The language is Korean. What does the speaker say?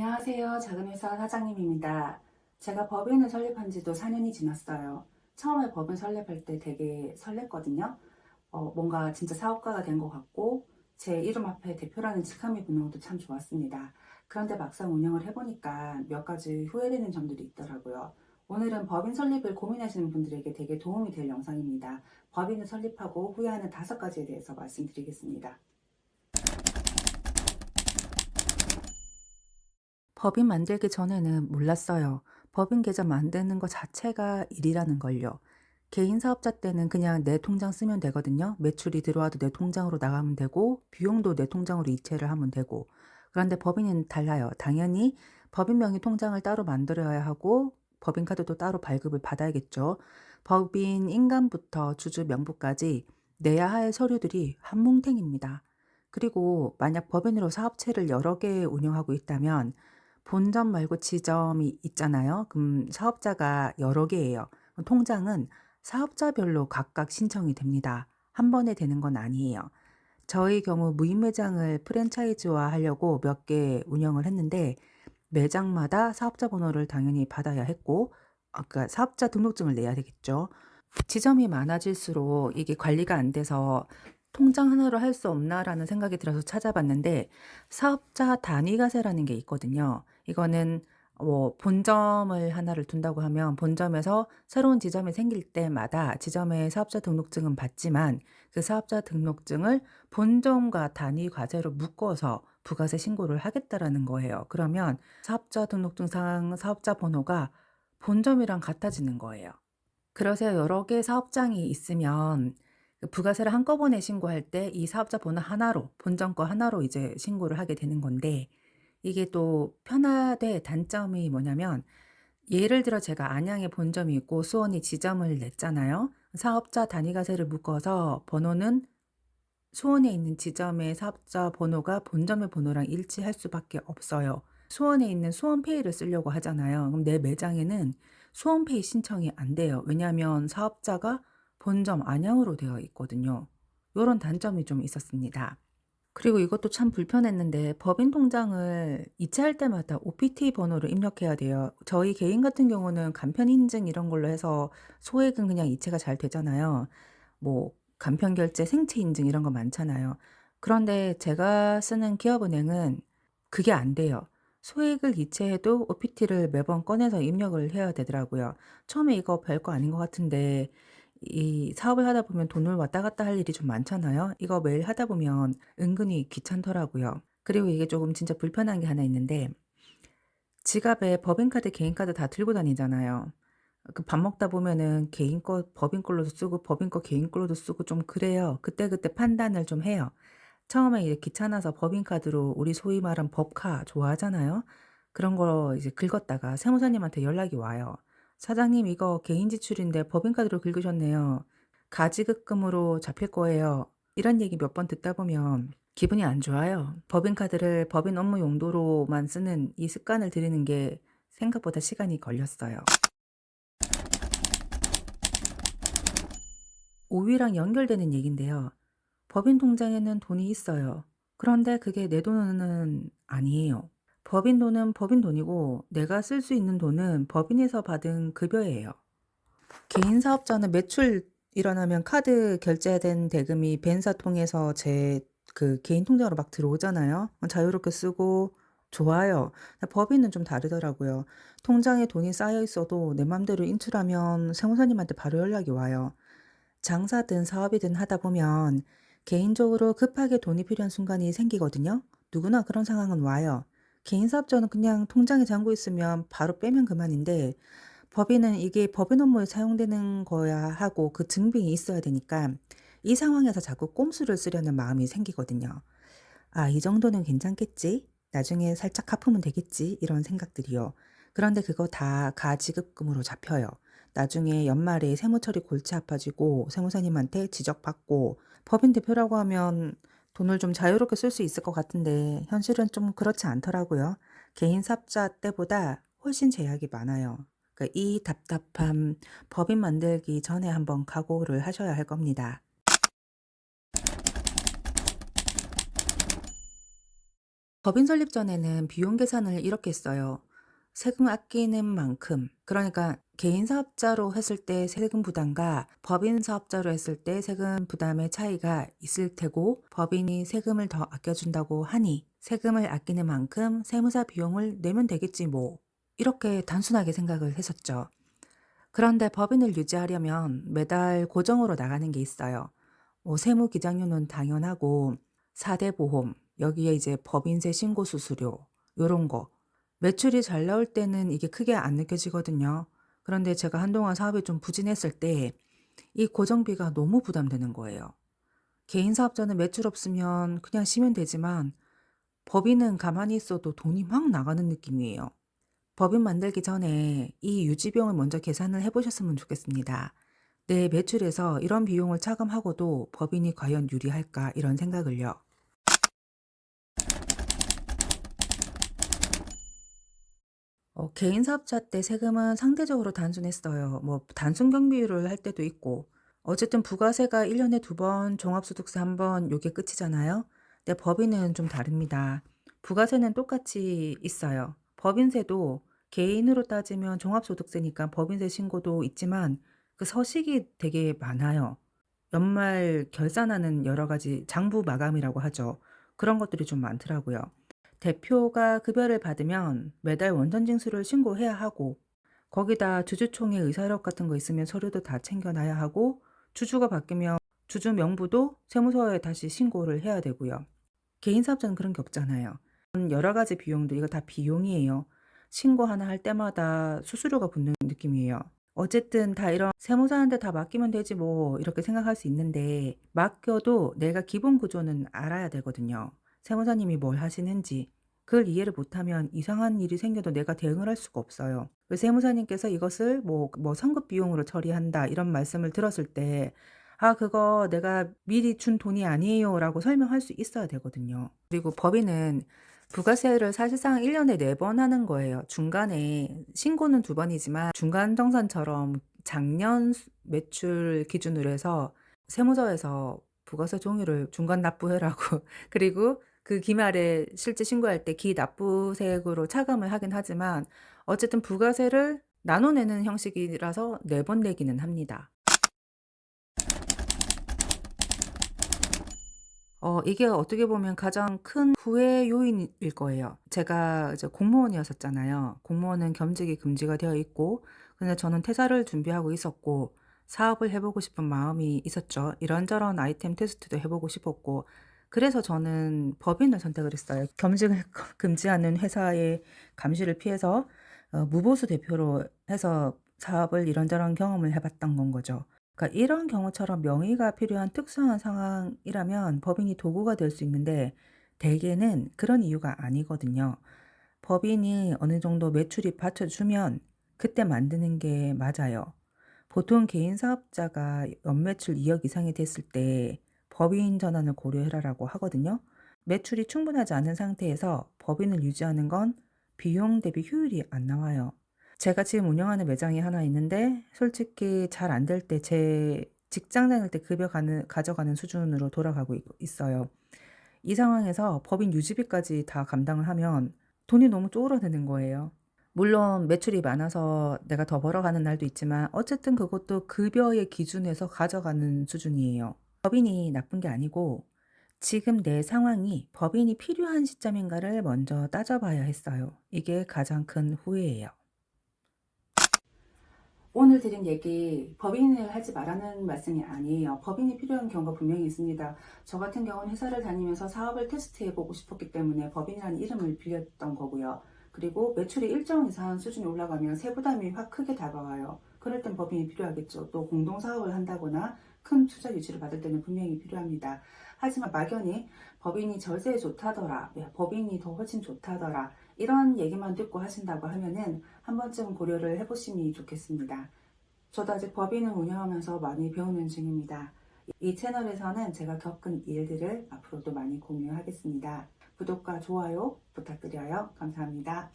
안녕하세요. 작은회사 사장님입니다. 제가 법인을 설립한 지도 4년이 지났어요. 처음에 법인 설립할 때 되게 설렜거든요. 뭔가 진짜 사업가가 된 것 같고 제 이름 앞에 대표라는 직함이 붙는 것도 참 좋았습니다. 그런데 막상 운영을 해보니까 몇 가지 후회되는 점들이 있더라고요. 오늘은 법인 설립을 고민하시는 분들에게 되게 도움이 될 영상입니다. 법인을 설립하고 후회하는 5가지에 대해서 말씀드리겠습니다. 법인 만들기 전에는 몰랐어요. 법인 계좌 만드는 것 자체가 일이라는 걸요. 개인 사업자 때는 그냥 내 통장 쓰면 되거든요. 매출이 들어와도 내 통장으로 나가면 되고, 비용도 내 통장으로 이체를 하면 되고. 그런데 법인은 달라요. 당연히 법인 명의 통장을 따로 만들어야 하고, 법인카드도 따로 발급을 받아야겠죠. 법인 인감부터 주주 명부까지 내야 할 서류들이 한 뭉탱입니다. 그리고 만약 법인으로 사업체를 여러 개 운영하고 있다면 본점 말고 지점이 있잖아요. 그럼 사업자가 여러 개예요. 통장은 사업자별로 각각 신청이 됩니다. 한 번에 되는 건 아니에요. 저희 경우 무인 매장을 프랜차이즈화 하려고 몇 개 운영을 했는데 매장마다 사업자 번호를 당연히 받아야 했고 아까 사업자 등록증을 내야 되겠죠. 지점이 많아질수록 이게 관리가 안 돼서 '통장 하나로 할 수 없나.'라는 생각이 들어서 찾아봤는데 사업자 단위 과세라는 게 있거든요. 이거는 본점을 하나를 둔다고 하면 본점에서 새로운 지점이 생길 때마다 지점의 사업자 등록증은 받지만 그 사업자 등록증을 본점과 단위 과세로 묶어서 부가세 신고를 하겠다라는 거예요. 그러면 사업자 등록증상 사업자 번호가 본점이랑 같아지는 거예요. 그래서 여러 개 사업장이 있으면 그 부가세를 한꺼번에 신고할 때 이 사업자 번호 하나로 본점 거 하나로 이제 신고를 하게 되는 건데 이게 또 편하되 단점이 뭐냐면 예를 들어 제가 안양에 본점이 있고 수원에 지점을 냈잖아요. 사업자 단위과세를 묶어서 번호는 수원에 있는 지점의 사업자 번호가 본점의 번호랑 일치할 수밖에 없어요. 수원에 있는 수원페이를 쓰려고 하잖아요. 그럼 내 매장에는 수원페이 신청이 안 돼요. 왜냐하면 사업자가 본점 안양으로 되어 있거든요. 요런 단점이 좀 있었습니다. 그리고 이것도 참 불편했는데 법인 통장을 이체할 때마다 OPT 번호를 입력해야 돼요. 저희 개인 같은 경우는 간편 인증 이런 걸로 해서 소액은 그냥 이체가 잘 되잖아요. 뭐 간편 결제, 생체 인증 이런 거 많잖아요. 그런데 제가 쓰는 기업은행은 그게 안 돼요. 소액을 이체해도 OPT를 매번 꺼내서 입력을 해야 되더라고요. 처음에 이거 별거 아닌 것 같은데 이 사업을 하다 보면 돈을 왔다 갔다 할 일이 좀 많잖아요. 이거 매일 하다 보면 은근히 귀찮더라고요. 그리고 이게 조금 진짜 불편한 게 하나 있는데 지갑에 법인카드, 개인카드 다 들고 다니잖아요. 그 밥 먹다 보면은 개인 거 법인 걸로도 쓰고 법인 거 개인 걸로도 쓰고 좀 그래요. 그때그때 판단을 좀 해요. 처음에 이제 귀찮아서 법인카드로 우리 소위 말하는 법카 좋아하잖아요. 그런 거 이제 긁었다가 세무사님한테 연락이 와요. "사장님 이거 개인 지출인데 법인카드로 긁으셨네요. 가지급금으로 잡힐 거예요." 이런 얘기 몇 번 듣다 보면 기분이 안 좋아요. 법인카드를 법인 업무 용도로만 쓰는 이 습관을 들이는 게 생각보다 시간이 걸렸어요. 오위랑 연결되는 얘긴데요. 법인 통장에는 돈이 있어요. 그런데 그게 내 돈은 아니에요. 법인 돈은 법인 돈이고 내가 쓸 수 있는 돈은 법인에서 받은 급여예요. 개인 사업자는 매출 일어나면 카드 결제된 대금이 벤사 통해서 제 그 개인 통장으로 막 들어오잖아요. 자유롭게 쓰고 좋아요. 법인은 좀 다르더라고요. 통장에 돈이 쌓여 있어도 내 맘대로 인출하면 세무사님한테 바로 연락이 와요. 장사든 사업이든 하다 보면 개인적으로 급하게 돈이 필요한 순간이 생기거든요. 누구나 그런 상황은 와요. 개인 사업자는 그냥 통장에 잔고 있으면 바로 빼면 그만인데 법인은 이게 법인 업무에 사용되는 거야 하고 그 증빙이 있어야 되니까 이 상황에서 자꾸 꼼수를 쓰려는 마음이 생기거든요. 아, 이 정도는 괜찮겠지? 나중에 살짝 갚으면 되겠지? 이런 생각들이요. 그런데 그거 다 가지급금으로 잡혀요. 나중에 연말에 세무처리 골치 아파지고 세무사님한테 지적받고 법인 대표라고 하면 돈을 좀 자유롭게 쓸 수 있을 것 같은데 현실은 좀 그렇지 않더라고요. 개인 사업자 때보다 훨씬 제약이 많아요. 그러니까 이 답답함 법인 만들기 전에 한번 각오를 하셔야 할 겁니다. 법인 설립 전에는 비용 계산을 이렇게 했어요. 세금 아끼는 만큼, 그러니까 개인 사업자로 했을 때 세금 부담과 법인 사업자로 했을 때 세금 부담의 차이가 있을 테고, 법인이 세금을 더 아껴준다고 하니 세금을 아끼는 만큼 세무사 비용을 내면 되겠지 뭐. 이렇게 단순하게 생각을 했었죠. 그런데 법인을 유지하려면 매달 고정으로 나가는 게 있어요. 뭐 세무 기장료는 당연하고 4대 보험, 여기에 이제 법인세 신고 수수료 요런 거. 매출이 잘 나올 때는 이게 크게 안 느껴지거든요. 그런데 제가 한동안 사업이 좀 부진했을 때 이 고정비가 너무 부담되는 거예요. 개인 사업자는 매출 없으면 그냥 쉬면 되지만 법인은 가만히 있어도 돈이 막 나가는 느낌이에요. 법인 만들기 전에 이 유지비용을 먼저 계산을 해 보셨으면 좋겠습니다. 내 매출에서 이런 비용을 차감하고도 법인이 과연 유리할까 이런 생각을요. 개인 사업자 때 세금은 상대적으로 단순했어요. 뭐 단순 경비율을 할 때도 있고 어쨌든 부가세가 1 년에 2번, 종합소득세 1번 요게 끝이잖아요. 근데 법인은 좀 다릅니다. 부가세는 똑같이 있어요. 법인세도 개인으로 따지면 종합소득세니까 법인세 신고도 있지만 그 서식이 되게 많아요. 연말 결산하는 여러 가지 장부 마감이라고 하죠. 그런 것들이 좀 많더라고요. 대표가 급여를 받으면 매달 원전 징수를 신고해야 하고 거기다 주주총회 의사록 같은 거 있으면 서류도 다 챙겨놔야 하고 주주가 바뀌면 주주 명부도 세무서에 다시 신고를 해야 되고요. 개인 사업자는 그런 게 없잖아요. 여러 가지 비용들 이거 다 비용이에요. 신고 하나 할 때마다 수수료가 붙는 느낌이에요. 어쨌든 다 이런 '세무사한테 다 맡기면 되지 뭐.' 이렇게 생각할 수 있는데 맡겨도 내가 기본 구조는 알아야 되거든요. 세무사님이 뭘 하시는지. 그걸 이해를 못하면 이상한 일이 생겨도 내가 대응을 할 수가 없어요. 그 세무사님께서 이것을 뭐 "선급 비용으로 처리한다." 이런 말씀을 들었을 때 "아 그거 내가 미리 준 돈이 아니에요."라고 설명할 수 있어야 되거든요. 그리고 법인은 부가세를 사실상 1 년에 4번 하는 거예요. 중간에 신고는 2 번이지만 중간정산처럼 작년 매출 기준으로 해서 세무서에서 부가세 종이를 중간 납부해라고 그리고 그 기말에 실제 신고할 때 기납부세액으로 차감을 하긴 하지만 어쨌든 부가세를 나눠내는 형식이라서 4번 내기는 합니다. 이게 어떻게 보면 가장 큰 후회 요인일 거예요. 제가 이제 공무원이었었잖아요. 공무원은 겸직이 금지가 되어 있고 근데 저는 퇴사를 준비하고 있었고 사업을 해 보고 싶은 마음이 있었죠. 이런저런 아이템 테스트도 해 보고 싶었고 그래서 저는 법인을 선택을 했어요. 겸직을 금지하는 회사의 감시를 피해서 무보수 대표로 해서 사업을 이런저런 경험을 해 봤던 건 거죠. 그러니까 이런 경우처럼 명의가 필요한 특수한 상황이라면 법인이 도구가 될 수 있는데 대개는 그런 이유가 아니거든요. 법인이 어느 정도 매출이 받쳐주면 그때 만드는 게 맞아요. 보통 개인 사업자가 연매출 2억 이상이 됐을 때 법인 전환을 고려해라라고 하거든요. 매출이 충분하지 않은 상태에서 법인을 유지하는 건 비용 대비 효율이 안 나와요. 제가 지금 운영하는 매장이 하나 있는데 솔직히 잘 안 될 때 제 직장 다닐 때 급여 가져가는 수준으로 돌아가고 있어요. 이 상황에서 법인 유지비까지 다 감당을 하면 돈이 너무 쪼그라드는 거예요. 물론 매출이 많아서 내가 더 벌어가는 날도 있지만 어쨌든 그것도 급여의 기준에서 가져가는 수준이에요. 법인이 나쁜 게 아니고 지금 내 상황이 법인이 필요한 시점인가를 먼저 따져봐야 했어요. 이게 가장 큰 후회예요. 오늘 드린 얘기 법인을 하지 말라는 말씀이 아니에요. 법인이 필요한 경우가 분명히 있습니다. 저 같은 경우는 회사를 다니면서 사업을 테스트해보고 싶었기 때문에 법인이라는 이름을 빌렸던 거고요. 그리고 매출이 일정 이상 수준이 올라가면 세부담이 확 크게 다가와요. 그럴 땐 법인이 필요하겠죠. 또 공동사업을 한다거나 큰 투자 유치를 받을 때는 분명히 필요합니다. 하지만 막연히 법인이 절세에 좋다더라, 법인이 더 훨씬 좋다더라 이런 얘기만 듣고 하신다고 하면은 한 번쯤 고려를 해보시면 좋겠습니다. 저도 아직 법인을 운영하면서 많이 배우는 중입니다. 이 채널에서는 제가 겪은 일들을 앞으로도 많이 공유하겠습니다. 구독과 좋아요 부탁드려요. 감사합니다.